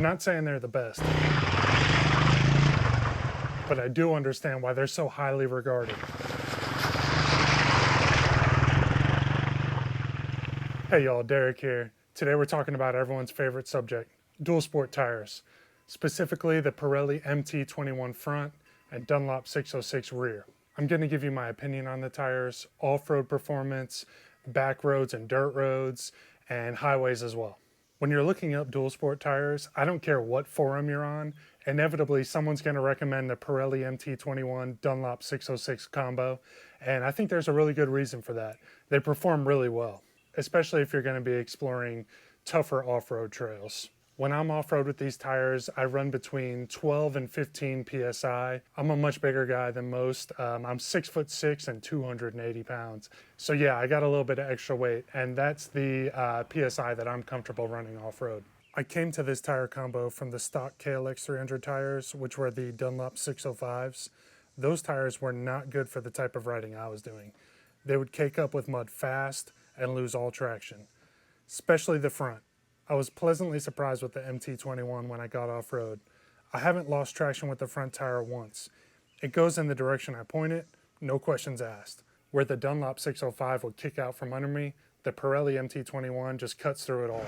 not saying they're the best, but I do understand why they're so highly regarded. Hey y'all, Derek here. Today we're talking about everyone's favorite subject, dual sport tires, specifically the Pirelli MT 21 front and Dunlop 606 rear. I'm going to give you my opinion on the tires, off-road performance, back roads and dirt roads, and highways as well. When you're looking up dual sport tires, I don't care what forum you're on, inevitably someone's going to recommend the Pirelli MT 21 Dunlop 606 combo, and I think there's a really good reason for that. They perform really well, especially if you're going to be exploring tougher off-road trails. When I'm off-road with these tires, I run between 12 and 15 PSI. I'm a much bigger guy than most. I'm 6'6" and 280 pounds. So yeah, I got a little bit of extra weight, and that's the PSI that I'm comfortable running off-road. I came to this tire combo from the stock KLX 300 tires, which were the Dunlop 605s. Those tires were not good for the type of riding I was doing. They would cake up with mud fast and lose all traction, especially the front. I was pleasantly surprised with the MT21 when I got off-road. I haven't lost traction with the front tire once. It goes in the direction I point it, no questions asked. Where the Dunlop 605 would kick out from under me, the Pirelli MT21 just cuts through it all.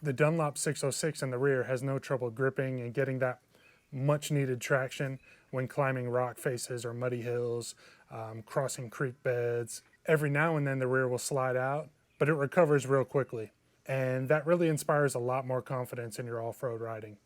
The Dunlop 606 in the rear has no trouble gripping and getting that much needed traction when climbing rock faces or muddy hills, crossing creek beds. Every now and then the rear will slide out, but it recovers real quickly. And that really inspires a lot more confidence in your off-road riding.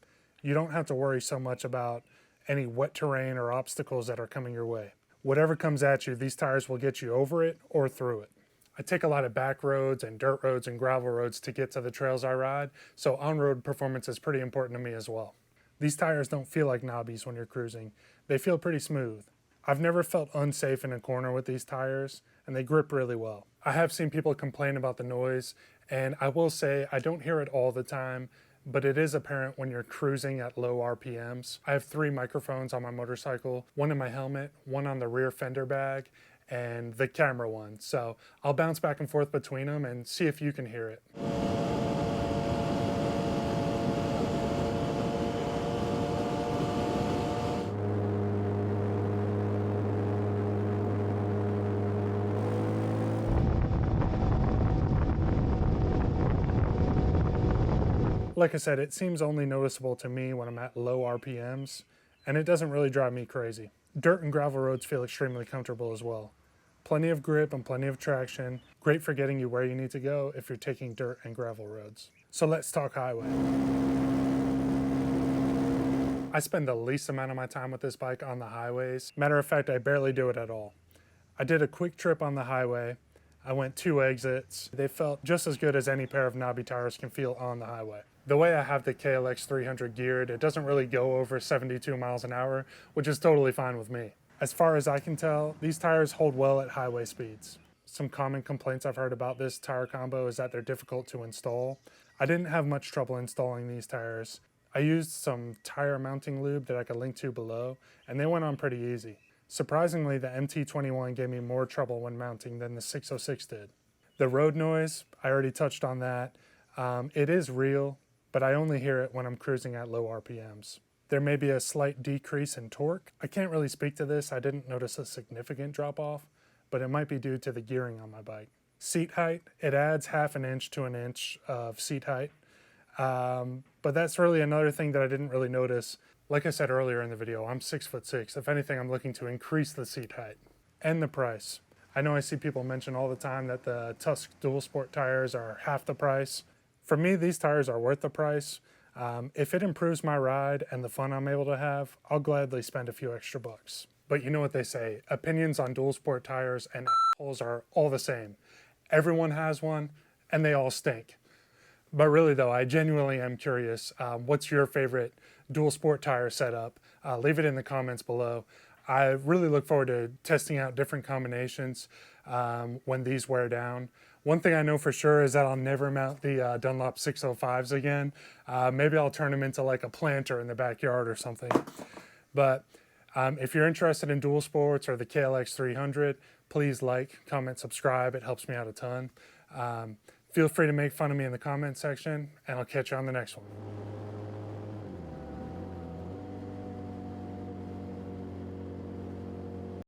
You don't have to worry so much about any wet terrain or obstacles that are coming your way. Whatever comes at you, these tires will get you over it or through it. I take a lot of back roads and dirt roads and gravel roads to get to the trails I ride, so on-road performance is pretty important to me as well. These tires don't feel like knobbies when you're cruising. They feel pretty smooth. I've never felt unsafe in a corner with these tires, and they grip really well. I have seen people complain about the noise, and I will say I don't hear it all the time, but it is apparent when you're cruising at low RPMs. I have 3 microphones on my motorcycle, one in my helmet, one on the rear fender bag, and the camera one. So I'll bounce back and forth between them and see if you can hear it. Like I said, it seems only noticeable to me when I'm at low RPMs, and it doesn't really drive me crazy. Dirt and gravel roads feel extremely comfortable as well. Plenty of grip and plenty of traction, great for getting you where you need to go if you're taking dirt and gravel roads. So let's talk highway. I spend the least amount of my time with this bike on the highways. Matter of fact, I barely do it at all. I did a quick trip on the highway. I went 2 exits. They felt just as good as any pair of knobby tires can feel on the highway. The way I have the KLX 300 geared, it doesn't really go over 72 miles an hour, which is totally fine with me. As far as I can tell, these tires hold well at highway speeds. Some common complaints I've heard about this tire combo is that they're difficult to install. I didn't have much trouble installing these tires. I used some tire mounting lube that I could link to below, and they went on pretty easy. Surprisingly, the MT21 gave me more trouble when mounting than the 606 did. The road noise, I already touched on that. It is real, but I only hear it when I'm cruising at low RPMs. There may be a slight decrease in torque. I can't really speak to this. I didn't notice a significant drop off, but it might be due to the gearing on my bike. Seat height, it adds 1/2 inch to 1 inch of seat height. But that's really another thing that I didn't really notice. Like I said earlier in the video, I'm 6'6". If anything, I'm looking to increase the seat height. And the price. I know I see people mention all the time that the Tusk dual sport tires are half the price. For me, these tires are worth the price. If it improves my ride and the fun I'm able to have, I'll gladly spend a few extra bucks. But you know what they say, opinions on dual sport tires and assholes are all the same. Everyone has one, and they all stink. But really though, I genuinely am curious, what's your favorite dual sport tire setup? Leave it in the comments below. I really look forward to testing out different combinations when these wear down. One thing I know for sure is that I'll never mount the Dunlop 605s again. Maybe I'll turn them into like a planter in the backyard or something. But if you're interested in dual sports or the KLX 300, please like, comment, subscribe. It helps me out a ton. Feel free to make fun of me in the comment section, and I'll catch you on the next one.